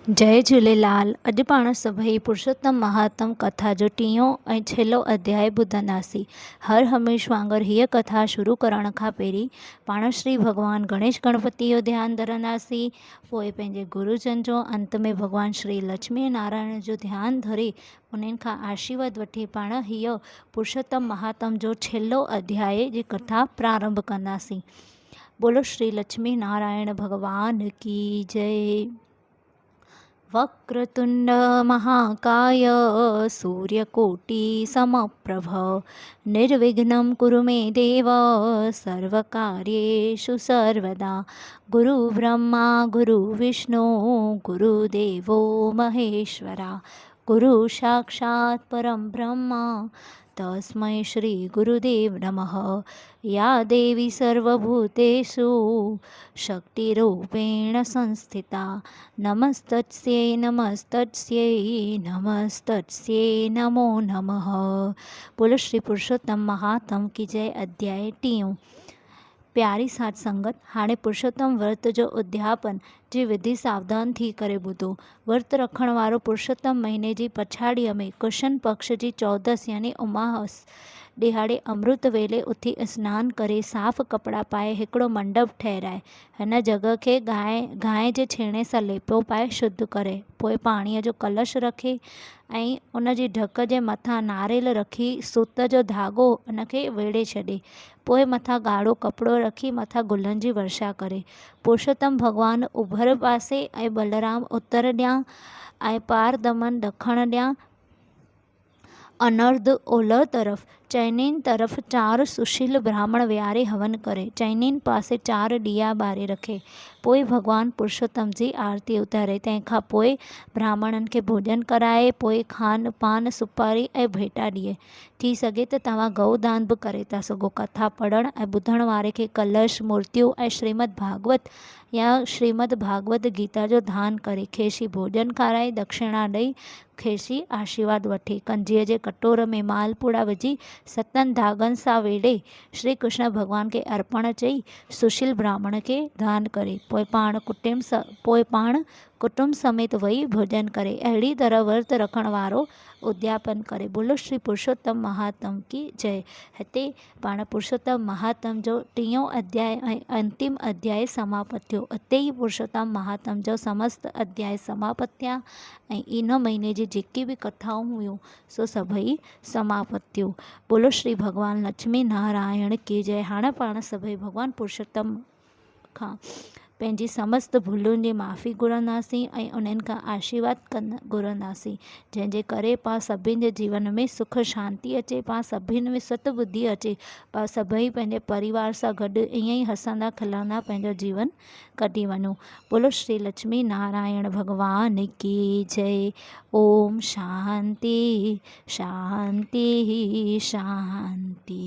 जय झूलेलाल। अॼु पाण सभई पुरुषोत्तम महात्म कथा जो टियों ऐं छेलो अध्याय ॿुधंदासीं। हर हमेश वांगुरु हीअ कथा शुरू करण खां पहिरीं पाण श्री भॻवानु गणेश गणपति जो ध्यानु धरंदासीं। पोइ पंहिंजे गुरुजन जो, अंत में भॻवानु श्री लक्ष्मी नारायण जो ध्यानु धरे उन्हनि खां आशीर्वाद वठी पाण हीअ पुरुषोत्तम महात्म जो छेलो अध्याय जी कथा प्रारंभ कंदासीं। बोलो श्री लक्ष्मी नारायण भगवान की जय। वक्रतुंड महाकाय सूर्यकोटि समप्रभ निर्विघ्नं कुरु मे देव सर्वकार्येषु सर्वदा। गुरु ब्रह्मा गुरु विष्णु गुरुदेवो महेश्वरा गुरु साक्षात् परं ब्रह्म तस्मै श्री गुरुदेव नमः। या देवी सर्वभूतेषु शक्तिरूपेण संस्थिता नमस्तस्यै नमस्तस्यै नमस्तस्यै नमो नमः। बोलो श्री पुरुषोत्तम महात्म की जय। अध्याय टियों। प्यारी साध संगत, हाणे पुरुषोत्तम व्रत जो उद्यापन जी विधि सावधान थी करे ॿुधो। व्रत रखण वारो पुरुषोत्तम महीने जी पछाड़ीअ में कृष्ण पक्ष जी 14 यानी उमास ॾिहाड़े अमृत वेले उथी स्नान करे साफ़ कपिड़ा पाए हिकिड़ो मंडप ठहिराए हिन जॻह खे गांइ जे छेणे सां लेपो पाए शुद्ध करे, पोइ पाणीअ जो कलश रखे ऐं उन जी ढक जे मथां नारेल रखी सूत जो धाॻो उनखे वेड़े छॾे। पोइ मथां ॻाढ़ो कपिड़ो रखी मथां गुलनि जी वर्षा करे। पुरुषोत्तम भॻवानु उभर पासे ऐं बलराम उत्तर ॾियां ऐं पारदमन ॾखण ॾियां, अनर्ध ओलह तरफ़, चइनिनि तरफ़ 4 सुशील ब्राह्मण विहारे हवन करे, चइनिनि पासे 4 ॾीया ॿारे रखे। पोइ भॻवानु पुरुषोत्तम जी आरती उतारे, तंहिंखां पोइ ब्राह्मणनि खे भोजन कराए, पोइ खान पान सुपारी ऐं भेटा ॾिए। थी सघे त तव्हां गौदान बि करे था सघो। कथा पढ़ण ऐं ॿुधण वारे खे कलश, मूर्तियूं ऐं श्रीमद भागवत या श्रीमद भागवत गीता जो दान करे, खेसि भोजन खाराए, दक्षिणा ॾेई खेसि आशीर्वाद वठे। कंजीअ जे कटोर में मालपुड़ा विझी 7 धागनि सां वेड़े श्री कृष्ण भॻवान खे अर्पण चई सुशील ब्राह्मण खे दान करे, पोइ पाण कुटुंब समेत वेही भोजन करे। अहिड़ी तरह व्रत रखण वारो उद्यापन करे। बोलो श्री पुरुषोत्तम महात्म की जय। हिते पाण पुरुषोत्तम महात्म जो टियों अध्याय ऐं अंतिम अध्याय समाप्त थियो। हिते ई पुरुषोत्तम महात्म जो समस्त अध्याय समाप्त थिया ऐं इन महीने जी जेकी बि कथाऊं हुयूं सो सभई समाप्त थियो। बोलो श्री भगवान लक्ष्मी नारायण की जय। हाणे पाण सभई भगवान पुरुषोत्तम खां पंहिंजी समस्त भुलुनि जी माफ़ी घुरंदासीं ऐं उन्हनि खां आशीर्वाद घुरंदासीं, जंहिंजे करे पाण सभिनि जे जीवन में सुख शांती अचे, पाण सभिनि में सतबुद्धि अचे, पाण सभई पंहिंजे परिवार सां गॾु ईअं ई हसंदा खिलंदा पंहिंजो जीवन कढी वञूं। बोलो श्री लक्ष्मी नारायण भगवान की जय। ओम शांति शांति शांति।